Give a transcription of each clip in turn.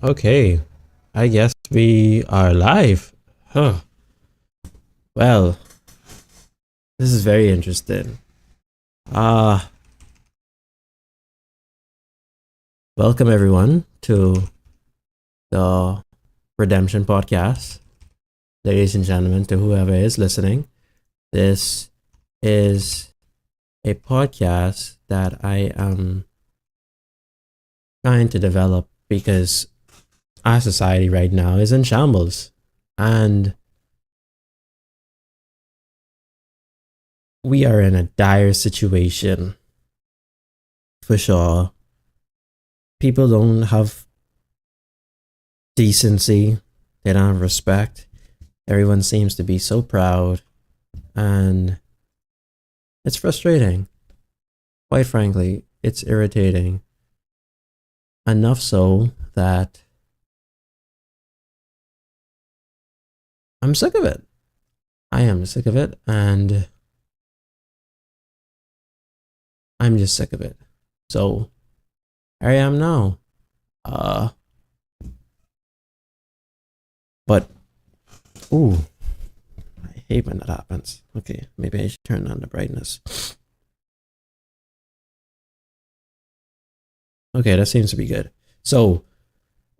Okay, I guess we are live. Huh. Well, this is very interesting. Uh, Welcome everyone to the Redemption Podcast. Ladies and gentlemen, to whoever is listening, this is a podcast that I am trying to develop because our society right now is in shambles. And we are in a dire situation for sure. People don't have decency, they don't have respect. Everyone seems to be so proud, and it's frustrating. Quite frankly, it's irritating. Enough so that I'm sick of it. I am sick of it, and I'm just sick of it. So here I am now. Uh, but ooh, I hate when that happens. Okay, maybe I should turn on the brightness. Okay, that seems to be good. So,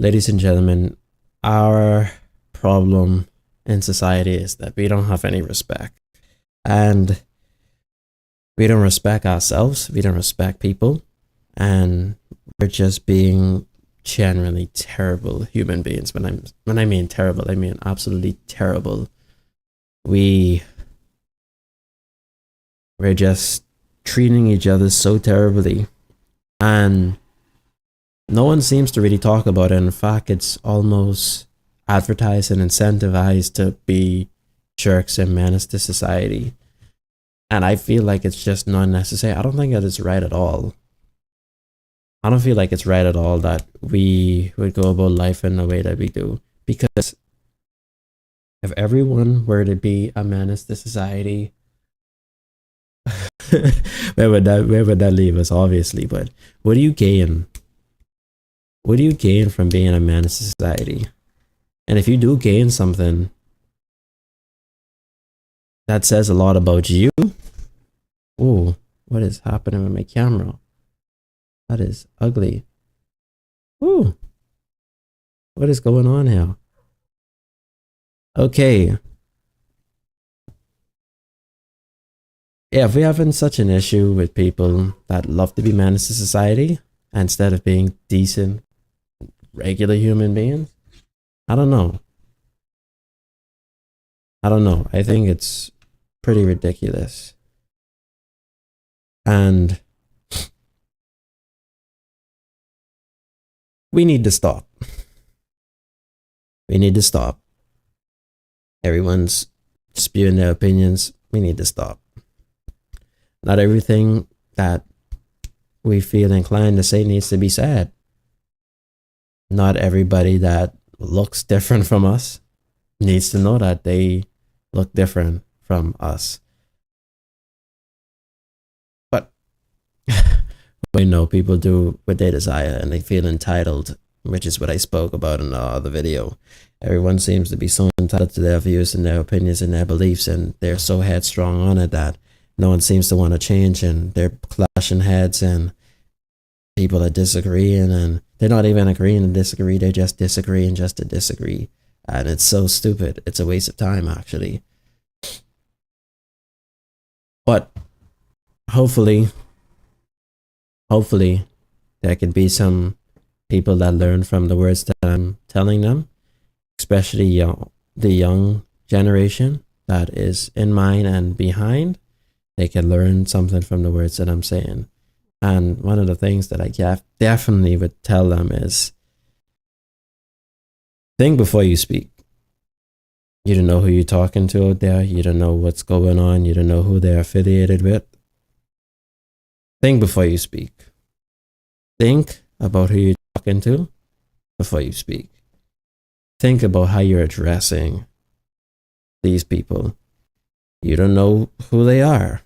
ladies and gentlemen, our problem in society is that we don't have any respect. And we don't respect ourselves, we don't respect people, and we're just being generally terrible human beings. When I mean terrible, I mean absolutely terrible. We we're just treating each other so terribly, and no one seems to really talk about it. In fact, it's almost advertised and incentivized to be jerks and menace to society. And I feel like it's just not necessary. I don't think that it's right at all. I don't feel like it's right at all that we would go about life in the way that we do. Because if everyone were to be a menace to society, where would that leave us, obviously? But what do you gain? What do you gain from being a menace to society? And if you do gain something, that says a lot about you. Ooh, what is happening with my camera? That is ugly. Ooh, what is going on here? Okay. Yeah, if we're having such an issue with people that love to be menace to society instead of being decent, regular human beings, I don't know. I don't know. I think it's pretty ridiculous. And we need to stop. We need to stop. Everyone's spewing their opinions. We need to stop. Not everything that we feel inclined to say needs to be said. Not everybody that looks different from us needs to know that they look different from us. But we know people do what they desire and they feel entitled, which is what I spoke about in the other video. Everyone seems to be so entitled to their views and their opinions and their beliefs, and they're so headstrong on it that no one seems to want to change, and they're clashing heads, and people are disagreeing, and they're not even agreeing to disagree, they're just disagreeing just to disagree. And it's so stupid. It's a waste of time, actually. But hopefully, hopefully, there can be some people that learn from the words that I'm telling them, especially the young generation that is in mine and behind. They can learn something from the words that I'm saying. And one of the things that I definitely would tell them is think before you speak. You don't know who you're talking to out there. You don't know what's going on. You don't know who they're affiliated with. Think before you speak. Think about who you're talking to before you speak. Think about how you're addressing these people. You don't know who they are.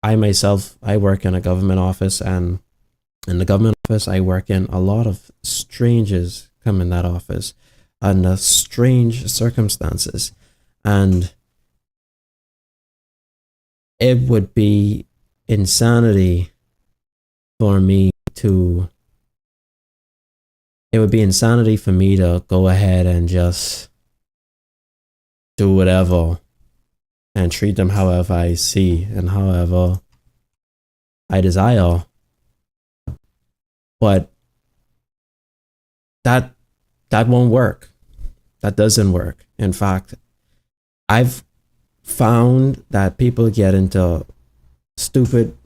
I myself, I work in a government office, and in the government office I work in, a lot of strangers come in that office under strange circumstances. And it would be insanity for me to it would be insanity for me to go ahead and just do whatever and treat them however I see and however I desire. But that won't work. That doesn't work. In fact, I've found that people get into stupid,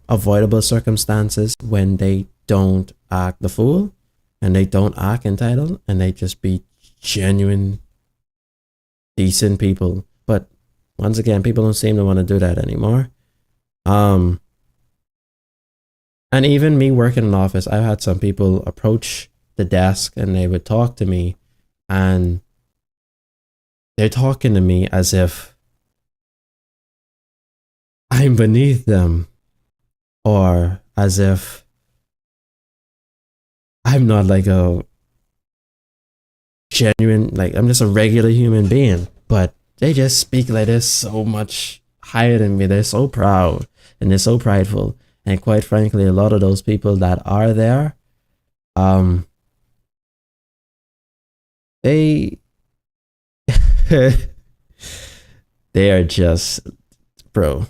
avoidable circumstances when they don't act the fool and they don't act entitled and they just be genuine, decent people. But once again, people don't seem to want to do that anymore. And even me working in an office, I've had some people approach the desk and they would talk to me, and they're talking to me as if I'm beneath them, or as if I'm not like a genuine, like I'm just a regular human being. But they just speak like they're so much higher than me. They're so proud and they're so prideful. And quite frankly, a lot of those people that are there, they they are just, bro.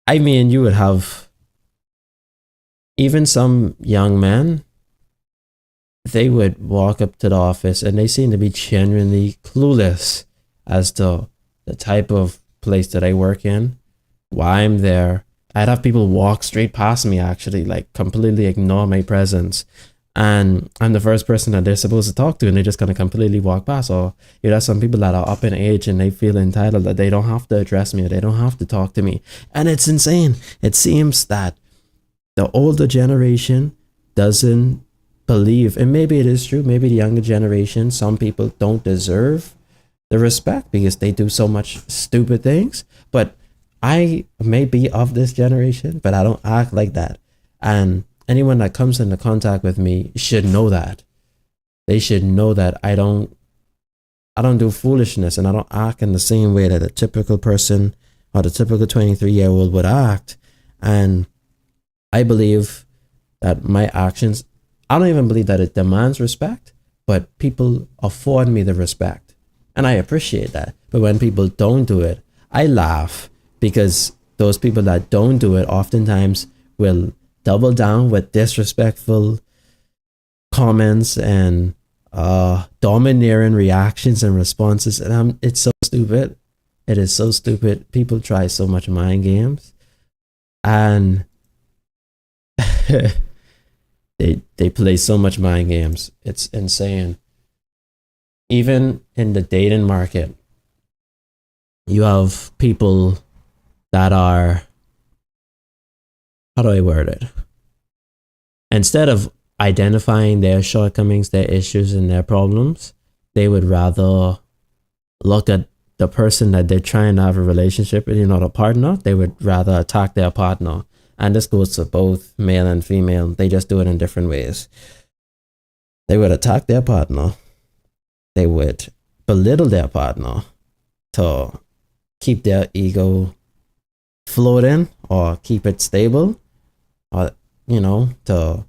I mean, you would have even some young men, they would walk up to the office and they seem to be genuinely clueless as to the type of place that I work in, why I'm there. I'd have people walk straight past me, actually, like completely ignore my presence. And I'm the first person that they're supposed to talk to, and they're just gonna completely walk past. Or you know, some people that are up in age and they feel entitled that they don't have to address me or they don't have to talk to me. And it's insane. It seems that the older generation doesn't believe, and maybe it is true, maybe the younger generation, some people don't deserve the respect because they do so much stupid things. But I may be of this generation, but I don't act like that. And anyone that comes into contact with me should know that. They should know that I don't do foolishness, and I don't act in the same way that a typical person or the typical 23-year-old would act. And I believe that my actions, I don't even believe that it demands respect, but people afford me the respect. And I appreciate that. But when people don't do it, I laugh, because those people that don't do it oftentimes will double down with disrespectful comments and domineering reactions and responses. And it's so stupid. It is so stupid. People try so much mind games, and they play so much mind games. It's insane. Even in the dating market, you have people that are, how do I word it? Instead of identifying their shortcomings, their issues, and their problems, they would rather look at the person that they're trying to have a relationship with, you know, the partner. They would rather attack their partner. And this goes to both male and female. They just do it in different ways. They would attack their partner. They would belittle their partner to keep their ego floating or keep it stable, or, you know, to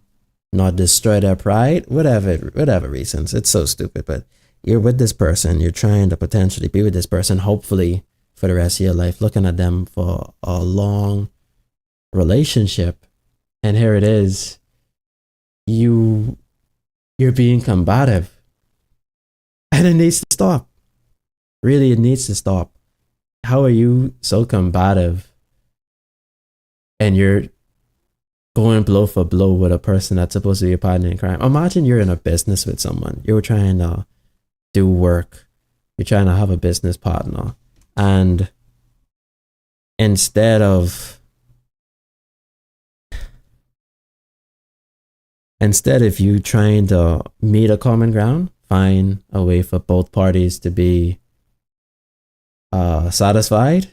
not destroy their pride, whatever reasons. It's so stupid. But you're with this person, you're trying to potentially be with this person, hopefully for the rest of your life, looking at them for a long relationship, and here it is, you're being combative, and it needs to stop. Really, it needs to stop. How are you so combative and you're going blow for blow with a person that's supposed to be a partner in crime? Imagine you're in a business with someone, you're trying to do work, you're trying to have a business partner, and instead of you trying to meet a common ground, find a way for both parties to be satisfied,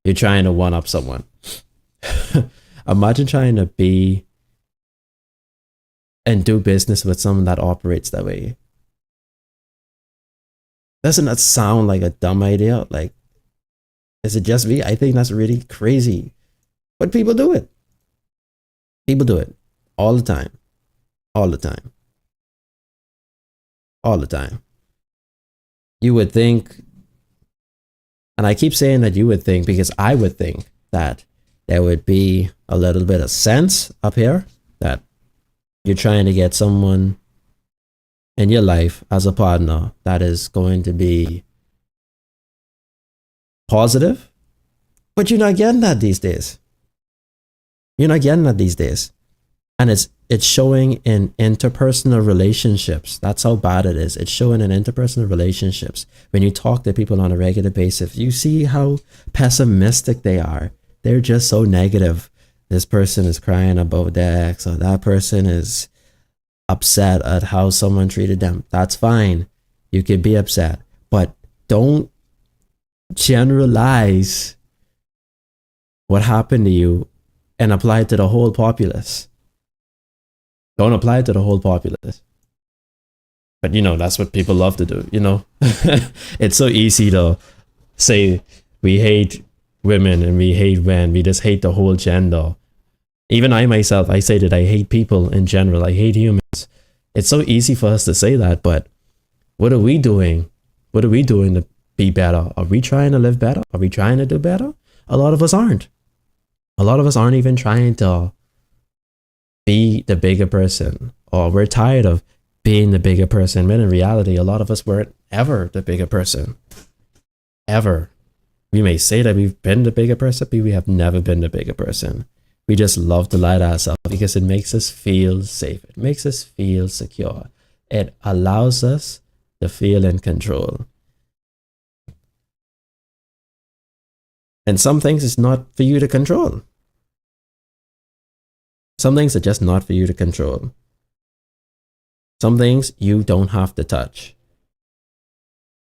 you're trying to one up someone. Imagine trying to be and do business with someone that operates that way? Doesn't that sound like a dumb idea? Like, is it just me? I think that's really crazy. But people do it. People do it all the time. All the time. All the time. You would think, and I keep saying that you would think because I would think that there would be a little bit of sense up here that you're trying to get someone in your life as a partner that is going to be positive, but you're not getting that these days. You're not getting that these days. And it's showing in interpersonal relationships. That's how bad it is. It's showing in interpersonal relationships. When you talk to people on a regular basis, you see how pessimistic they are. They're just so negative. This person is crying about their ex, or that person is upset at how someone treated them. That's fine. You could be upset, but don't generalize what happened to you and apply it to the whole populace. Don't apply it to the whole populace. But that's what people love to do, It's so easy to say we hate women and we hate men. We just hate the whole gender. Even I myself, I say that I hate people in general. I hate humans. It's so easy for us to say that, but what are we doing? What are we doing to be better? Are we trying to live better? Are we trying to do better? A lot of us aren't. A lot of us aren't even trying to be the bigger person, or we're tired of being the bigger person. When in reality, a lot of us weren't ever the bigger person. Ever. We may say that we've been the bigger person, but we have never been the bigger person. We just love to lie to ourselves because it makes us feel safe. It makes us feel secure. It allows us to feel in control. And some things it's not for you to control. Some things are just not for you to control. Some things you don't have to touch.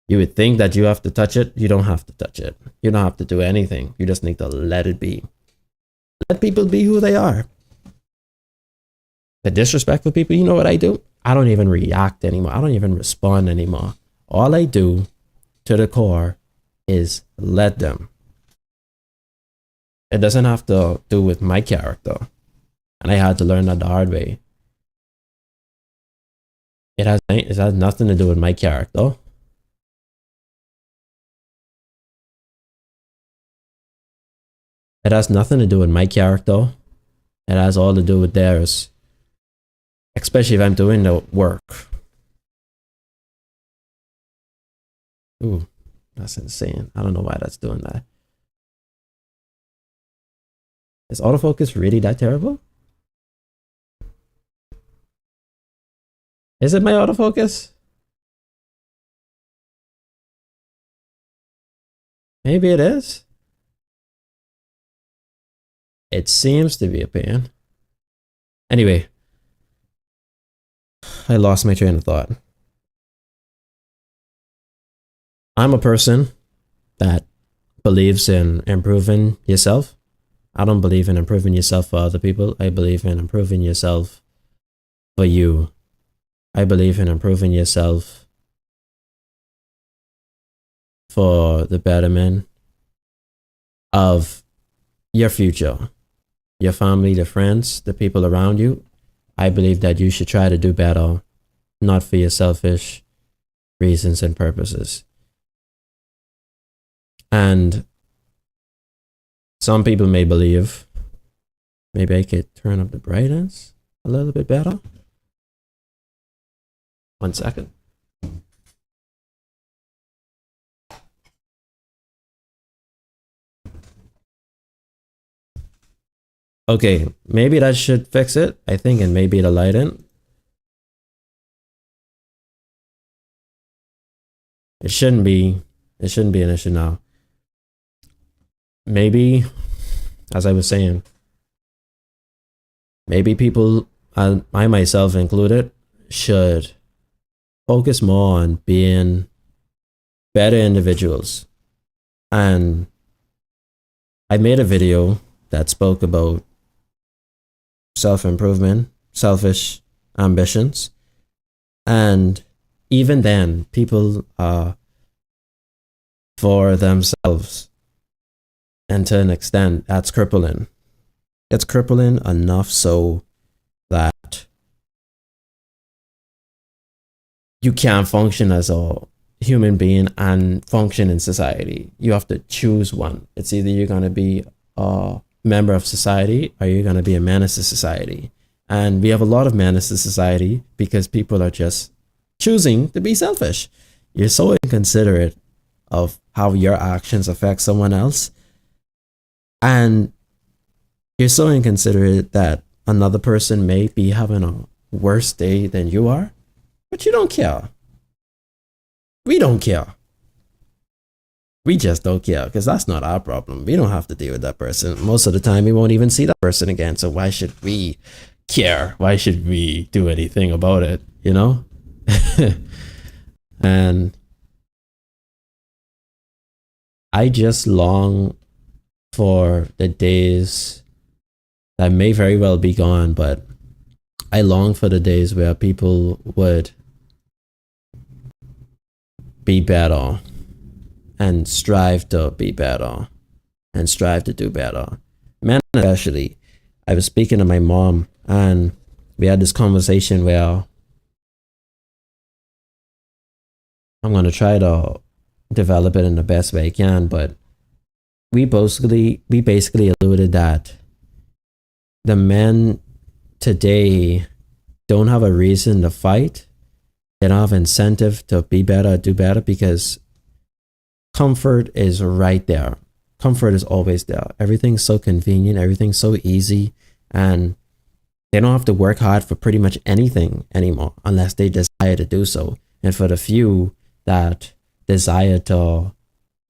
You would think that you have to touch it. You don't have to touch it. You don't have to do anything. You just need to let it be. Let people be who they are. The disrespectful people, you know what I do? I don't even react anymore. I don't even respond anymore. All I do to the core is let them. It doesn't have to do with my character. And I had to learn that the hard way. It has nothing to do with my character. It has nothing to do with my character. It has all to do with theirs. Especially if I'm doing the work. Ooh, that's insane. I don't know why that's doing that. Is autofocus really that terrible? Is it my autofocus? Maybe it is. It seems to be a pain. Anyway, I lost my train of thought. I'm a person that believes in improving yourself. I don't believe in improving yourself for other people. I believe in improving yourself for you. I believe in improving yourself for the betterment of your future, your family, the friends, the people around you. I believe that you should try to do better, not for your selfish reasons and purposes. And some people may believe, maybe I could turn up the brightness a little bit better. 1 second. Okay, maybe that should fix it, I think, and maybe it'll lighten. It shouldn't be an issue now. Maybe, as I was saying, maybe people, I myself included, should focus more on being better individuals. And I made a video that spoke about self-improvement, selfish ambitions. And even then, people for themselves. And to an extent, that's crippling. It's crippling enough so that you can't function as a human being and function in society. You have to choose one. It's either you're going to be a member of society or you're going to be a menace to society. And we have a lot of menace to society because people are just choosing to be selfish. You're so inconsiderate of how your actions affect someone else. And you're so inconsiderate that another person may be having a worse day than you are, but you don't care. We don't care. We just don't care because that's not our problem. We don't have to deal with that person. Most of the time, we won't even see that person again. So why should we care? Why should we do anything about it? You know? And I just long for the days that may very well be gone, but I long for the days where people would be better and strive to be better and strive to do better. Men especially. I was speaking to my mom and we had this conversation where I'm going to try to develop it in the best way I can, but we basically alluded that the men today don't have a reason to fight. They don't have incentive to be better, do better, because comfort is right there. Comfort is always there. Everything's so convenient, everything's so easy, and they don't have to work hard for pretty much anything anymore unless they desire to do so. And for the few that desire to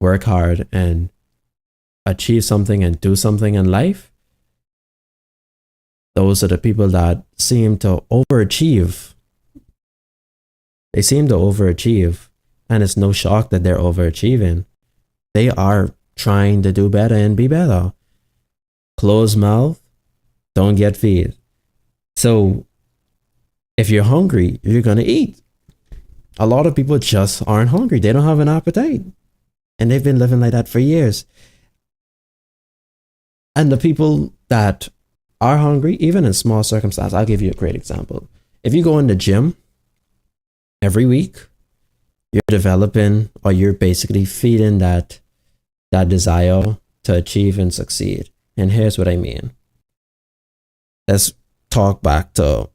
work hard and achieve something and do something in life, those are the people that seem to overachieve. They seem to overachieve, and it's no shock that they're overachieving. They are trying to do better and be better. Closed mouth, don't get fed. So if you're hungry, you're going to eat. A lot of people just aren't hungry. They don't have an appetite. And they've been living like that for years. And the people that are hungry, even in small circumstances, I'll give you a great example. If you go in the gym every week, you're developing or you're basically feeding that desire to achieve and succeed. And here's what I mean. Let's talk back to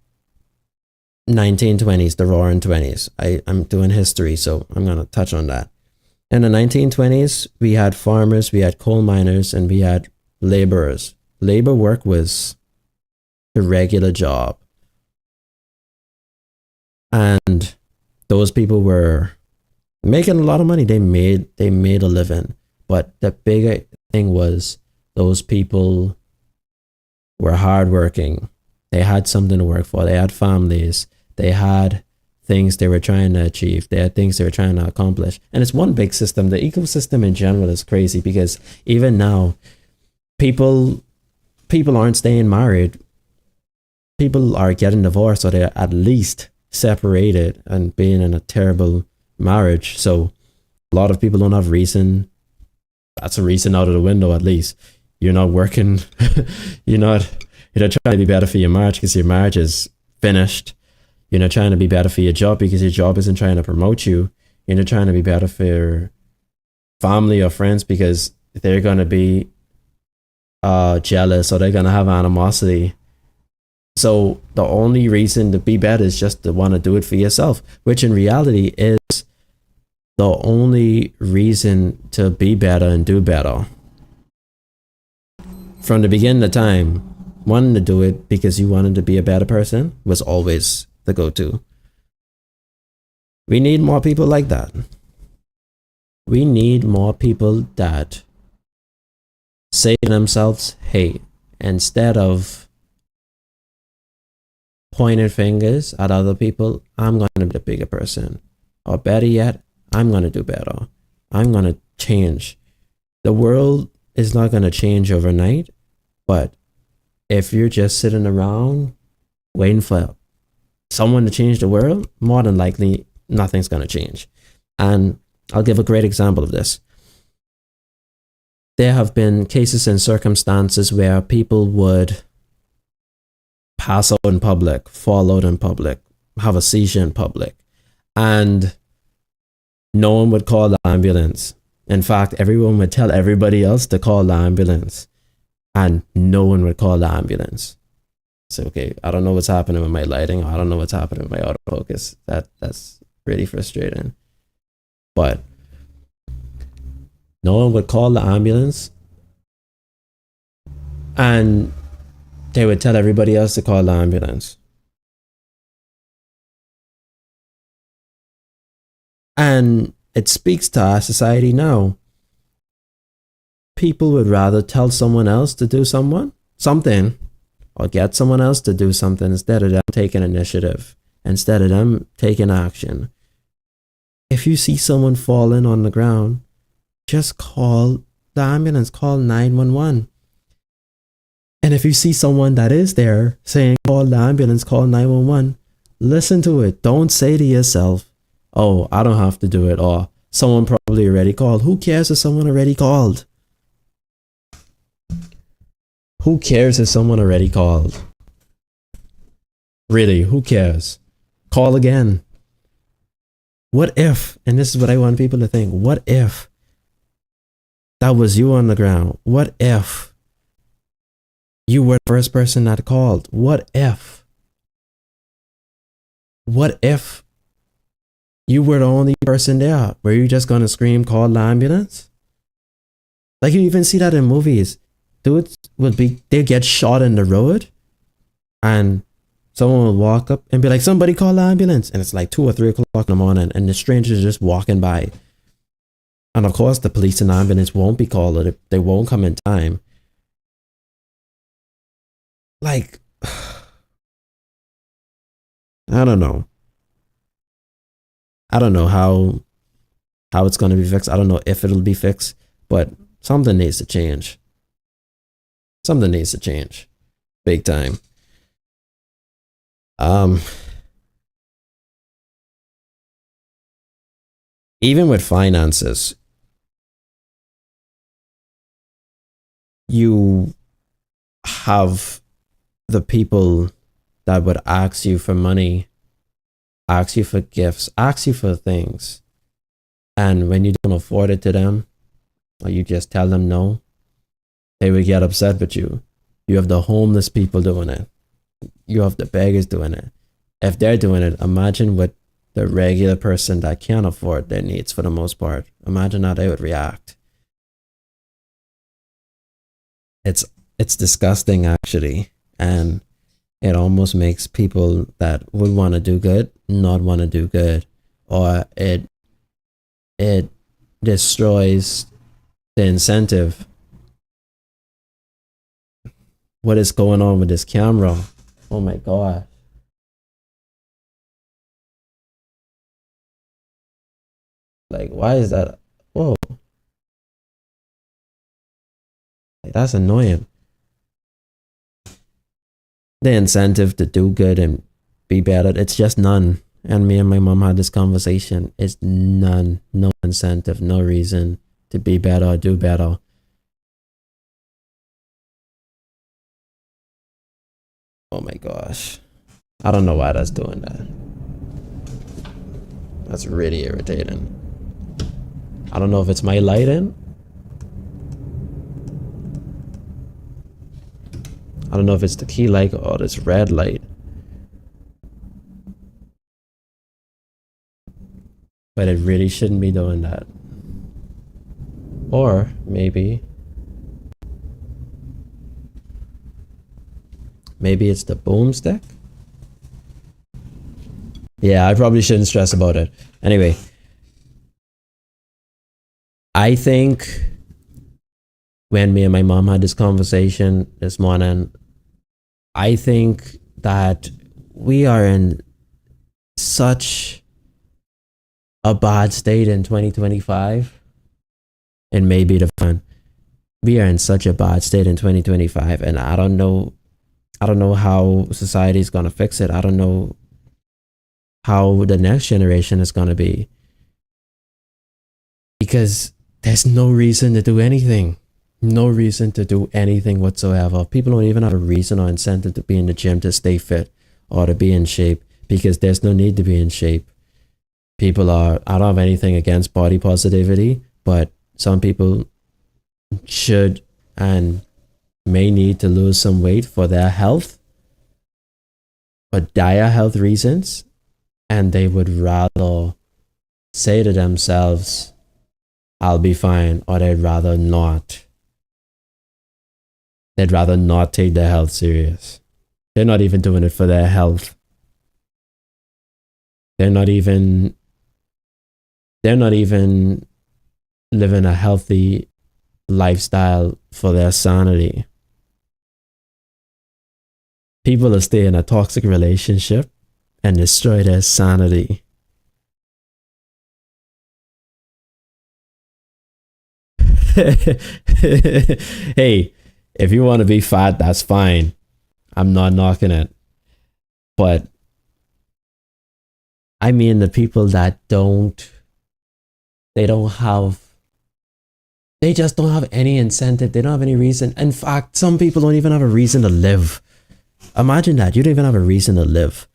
1920s, the roaring 20s. I'm doing history, so I'm going to touch on that. In the 1920s, we had farmers, we had coal miners, and we had laborers. Labor work was the regular job. And those people were making a lot of money. They made a living. But the bigger thing was those people were hardworking. They had something to work for. They had families. They had things they were trying to achieve. They had things they were trying to accomplish. And it's one big system. The ecosystem in general is crazy because even now, people aren't staying married. People are getting divorced, or they're at least separated and being in a terrible marriage. So a lot of people don't have reason. That's a reason out of the window, at least. You're not working. You're not trying to be better for your marriage because your marriage is finished. You're not trying to be better for your job because your job isn't trying to promote you. You're not trying to be better for your family or friends because they're going to be jealous or they're going to have animosity. So the only reason to be better is just to want to do it for yourself, which in reality is the only reason to be better and do better. From the beginning of time, wanting to do it because you wanted to be a better person was always the go-to. We need more people like that. We need more people that say to themselves, hey, instead of pointing fingers at other people, I'm going to be the bigger person. Or better yet, I'm going to do better. I'm going to change. The world is not going to change overnight, but if you're just sitting around waiting for someone to change the world, more than likely nothing's going to change. And I'll give a great example of this. There have been cases and circumstances where people would pass out in public, fall out in public, have a seizure in public, and no one would call the ambulance. In fact, everyone would tell everybody else to call the ambulance, and no one would call the ambulance. So, okay, I don't know what's happening with my lighting. I don't know what's happening with my autofocus. That's really frustrating. But no one would call the ambulance, and they would tell everybody else to call the ambulance. And it speaks to our society now. People would rather tell someone else to do something, or get someone else to do something instead of them taking initiative, instead of them taking action. If you see someone falling on the ground, just call the ambulance, call 911. And if you see someone that is there saying, call the ambulance, call 911, listen to it. Don't say to yourself, oh, I don't have to do it, or someone probably already called. Who cares if someone already called? Who cares if someone already called? Really, who cares? Call again. What if, and this is what I want people to think, what if that was you on the ground? What if you were the first person that called? What if? What if you were the only person there? Were you just gonna scream, call the ambulance? Like, you even see that in movies. Dudes they get shot in the road, and someone will walk up and be like, somebody call the ambulance. And it's like 2 or 3 o'clock in the morning, and the stranger's just walking by. And of course, the police and ambulance won't be called. They won't come in time. Like, I don't know. I don't know how it's going to be fixed. I don't know if it'll be fixed, but something needs to change. Something needs to change. Big time. Even with finances, you have the people that would ask you for money, ask you for gifts, ask you for things. And when you don't afford it to them, or you just tell them no, they would get upset with you. You have the homeless people doing it. You have the beggars doing it. If they're doing it, imagine what the regular person that can't afford their needs for the most part. Imagine how they would react. It's disgusting, actually. And it almost makes people that would want to do good not want to do good. Or it destroys the incentive. What is going on with this camera? Oh my God. Like, why is that? Whoa. Like, that's annoying. The incentive to do good and be better, it's just none. And me and my mom had this conversation. It's none. No incentive, no reason to be better or do better. Oh my gosh. I don't know why that's doing that. That's really irritating. I don't know if it's my lighting. I don't know if it's the key light or this red light. But it really shouldn't be doing that. Or maybe it's the boomstick. Yeah, I probably shouldn't stress about it. Anyway, I think when me and my mom had this conversation this morning, I think that we are in such a bad state in 2025, and maybe the fun. We are in such a bad state in 2025, and I don't know how society is gonna fix it. I don't know how the next generation is going to be, because there's no reason to do anything. No reason to do anything whatsoever. People don't even have a reason or incentive to be in the gym to stay fit or to be in shape, because there's no need to be in shape. People are, I don't have anything against body positivity, but some people should and may need to lose some weight for their health, for dire health reasons, and they would rather say to themselves, I'll be fine, or they'd rather not. They'd rather not take their health serious. They're not even doing it for their health. They're not even living a healthy lifestyle for their sanity. People will stay in a toxic relationship and destroy their sanity. Hey, if you want to be fat, that's fine. I'm not knocking it. But I mean the people that they just don't have any incentive. They don't have any reason. In fact, some people don't even have a reason to live. Imagine that. You don't even have a reason to live.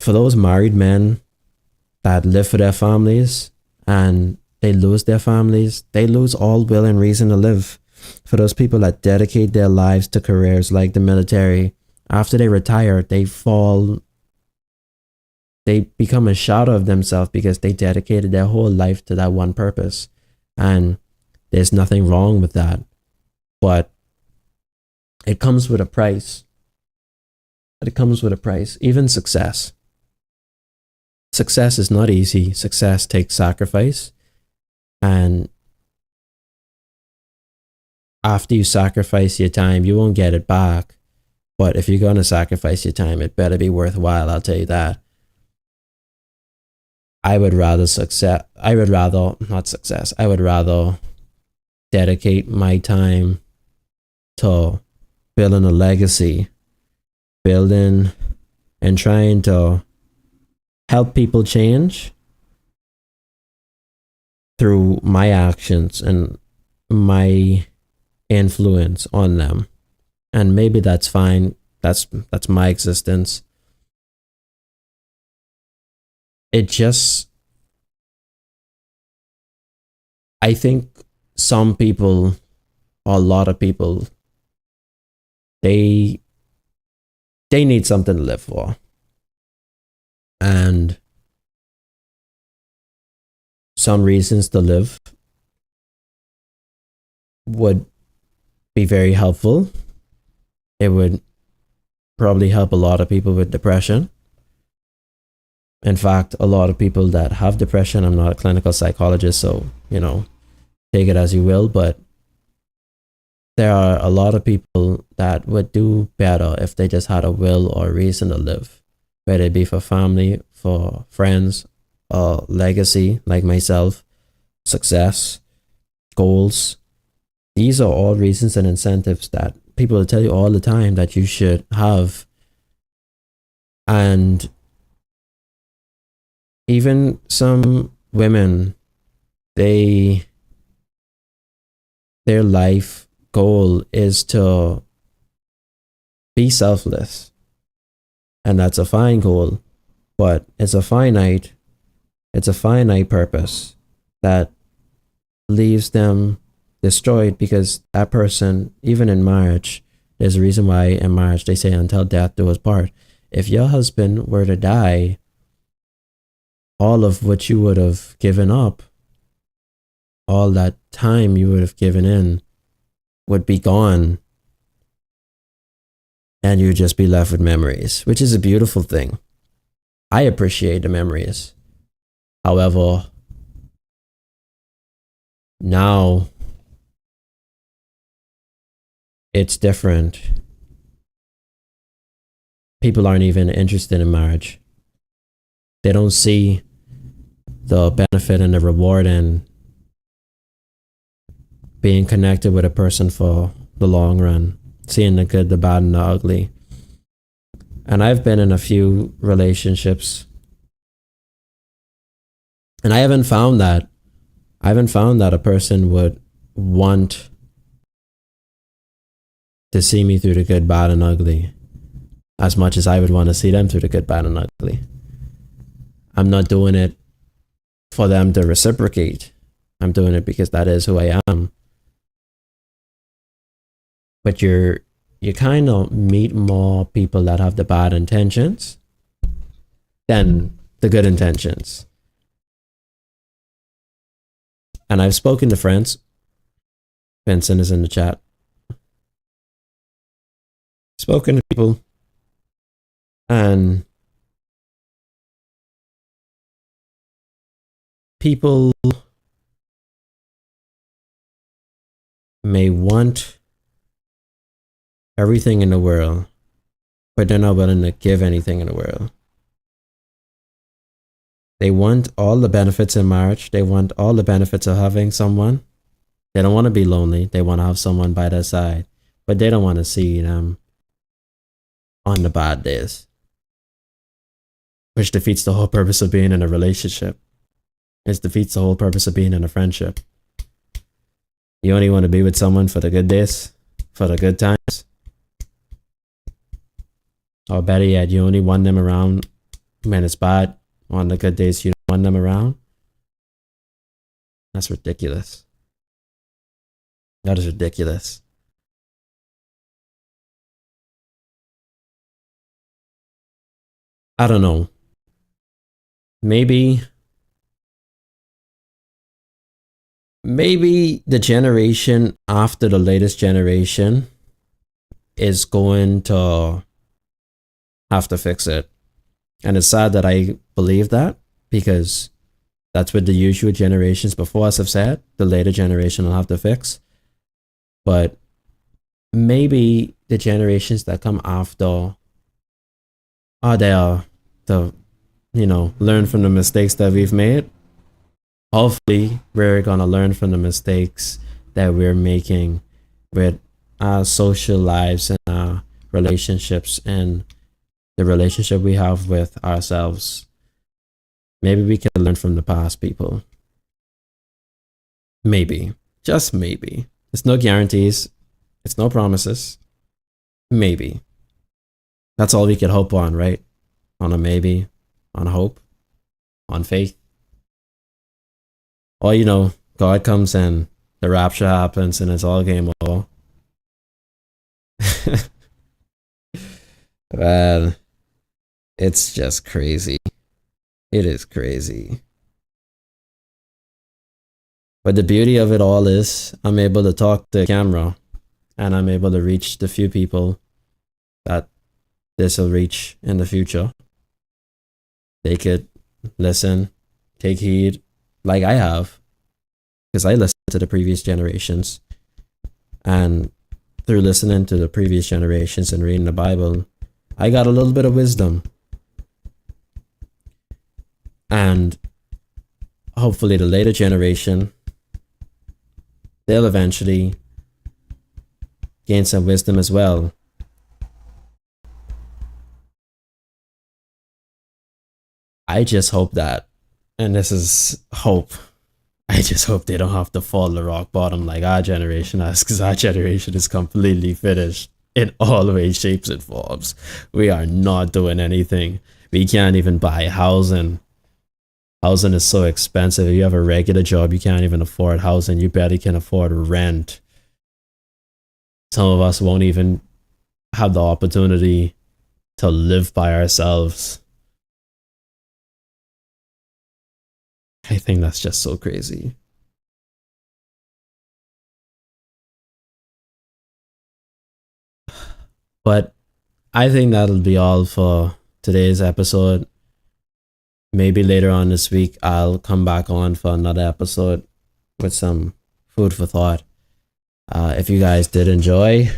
For those married men that live for their families and they lose their families, they lose all will and reason to live. For those people that dedicate their lives to careers like the military, after they retire, they become a shadow of themselves because they dedicated their whole life to that one purpose. And there's nothing wrong with that. But it comes with a price. It comes with a price. Even success. Success is not easy. Success takes sacrifice. And after you sacrifice your time, you won't get it back. But if you're going to sacrifice your time, it better be worthwhile, I'll tell you that. I would rather dedicate my time to building a legacy, building and trying to help people change through my actions and my influence on them. And maybe that's fine. That's my existence. It just, I think some people, or a lot of people, they need something to live for. And some reasons to live would be very helpful. It would probably help a lot of people with depression. In fact, a lot of people that have depression, I'm not a clinical psychologist, so, take it as you will, but there are a lot of people that would do better if they just had a will or a reason to live, whether it be for family, for friends, or legacy, like myself, success, goals. These are all reasons and incentives that people will tell you all the time that you should have. And even some women, their life goal is to be selfless. And that's a fine goal, but it's a finite purpose that leaves them destroyed, because that person, even in marriage, there's a reason why in marriage they say until death do us part. If your husband were to die, all of what you would have given up, all that time you would have given in, would be gone. And you'd just be left with memories, which is a beautiful thing. I appreciate the memories. However, now it's different. People aren't even interested in marriage. They don't see the benefit and the reward in being connected with a person for the long run, seeing the good, the bad, and the ugly. And I've been in a few relationships, and I haven't found that a person would want to see me through the good, bad, and ugly as much as I would want to see them through the good, bad, and ugly. I'm not doing it for them to reciprocate. I'm doing it because that is who I am. But you kind of meet more people that have the bad intentions than the good intentions. And I've spoken to friends. Vincent is in the chat. Spoken to people, and people may want everything in the world, but they're not willing to give anything in the world. They want all the benefits in marriage. They want all the benefits of having someone. They don't want to be lonely. They want to have someone by their side, but they don't want to see them on the bad days, which defeats the whole purpose of being in a relationship. It defeats the whole purpose of being in a friendship. You only want to be with someone for the good days, for the good times. Or better yet, you only want them around when it's bad. On the good days, you don't want them around. That's ridiculous. That is ridiculous. I don't know. Maybe the generation after the latest generation is going to have to fix it. And it's sad that I believe that, because that's what the usual generations before us have said. The later generation will have to fix. But maybe the generations that come after are there to, learn from the mistakes that we've made. Hopefully, we're going to learn from the mistakes that we're making with our social lives and our relationships and the relationship we have with ourselves. Maybe we can learn from the past people. Maybe. Just maybe. It's no guarantees. It's no promises. Maybe. That's all we could hope on, right? On a maybe, on hope, on faith. Or, God comes and the rapture happens and it's all game over. Well, it's just crazy. It is crazy. But the beauty of it all is I'm able to talk to the camera, and I'm able to reach the few people that this will reach in the future. They could listen, take heed, like I have, because I listened to the previous generations. And through listening to the previous generations and reading the Bible, I got a little bit of wisdom. And hopefully the later generation, they'll eventually gain some wisdom as well. I just hope that, and this is hope, I just hope they don't have to fall to rock bottom like our generation has, because our generation is completely finished in all ways, shapes, and forms. We are not doing anything. We can't even buy housing. Housing is so expensive. If you have a regular job, you can't even afford housing. You barely can afford rent. Some of us won't even have the opportunity to live by ourselves. I think that's just so crazy. But I think that'll be all for today's episode. Maybe later on this week, I'll come back on for another episode with some food for thought. If you guys did enjoy,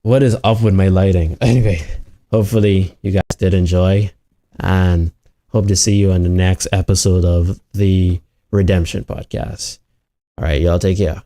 what is up with my lighting? Anyway, hopefully you guys did enjoy, and hope to see you on the next episode of the Redemption Podcast. All right, y'all take care.